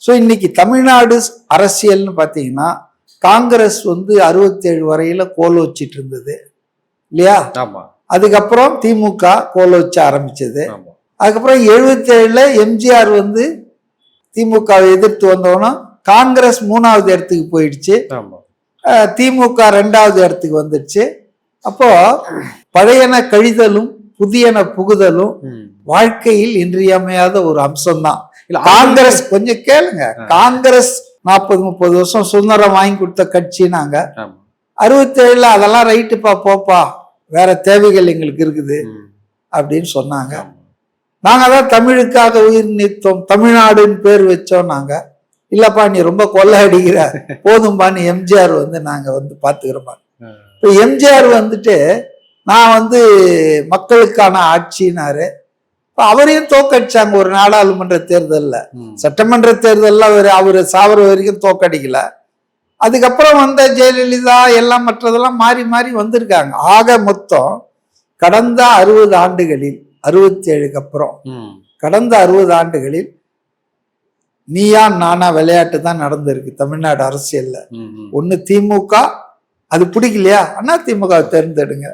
So இன்னைக்கு தமிழ்நாடு அரசியல்னு பார்த்தீங்கன்னா காங்கிரஸ் 67 வரையில கோல் வச்சிட்டு இருந்தது இல்லையா? அதுக்கப்புறம் திமுக கோல் வச்ச ஆரம்பிச்சது. அதுக்கப்புறம் 77ல எம்ஜிஆர் திமுகவை எதிர்த்து வந்தோன்னா காங்கிரஸ் 3வது இடத்துக்கு போயிடுச்சு, திமுக 2வது இடத்துக்கு வந்துடுச்சு. அப்போ பழையன கழிதலும் புதியன புகுதலும் வாழ்க்கையில் இன்றியமையாத ஒரு அம்சம்தான். காங்கிரஸ் கொஞ்சம் கேளுங்க, காங்கிரஸ் 40-30 வருஷம் சுதந்திரம் வாங்கி கொடுத்த கட்சி. நாங்க 67ல அதெல்லாம் ரைட்டுப்பா போப்பா, வேற தேவைகள் எங்களுக்கு இருக்குது அப்படின்னு சொன்னாங்க. நாங்க தான் தமிழுக்காக உயிர் நீத்தோம், தமிழ்நாடுன்னு பேர் வச்சோம். நாங்க இல்லப்பா நீ ரொம்ப கொள்ளை அடிக்கிற, போதும்பான்னு எம்ஜிஆர் நாங்க பாத்துக்கிறோம். இப்போ எம்ஜிஆர் நான் மக்களுக்கான ஆட்சினாரு. இப்போ அவரையும் தோக்கடிச்சாங்க ஒரு நாடாளுமன்ற தேர்தலில். சட்டமன்ற தேர்தலில் அவரு சாவர வரைக்கும் தோக்கடிக்கல. அதுக்கப்புறம் ஜெயலலிதா எல்லாம் மற்றதெல்லாம் மாறி மாறி வந்திருக்காங்க. ஆக மொத்தம் கடந்த 60 ஆண்டுகளில் 67க்கு அப்புறம் கடந்த 60 ஆண்டுகளில் நீயா நானா விளையாட்டு தான் நடந்திருக்கு தமிழ்நாடு அரசியல்ல. ஒண்ணு திமுக, அது பிடிக்கலையா அண்ணா திமுக தேர்ந்தெடுங்க,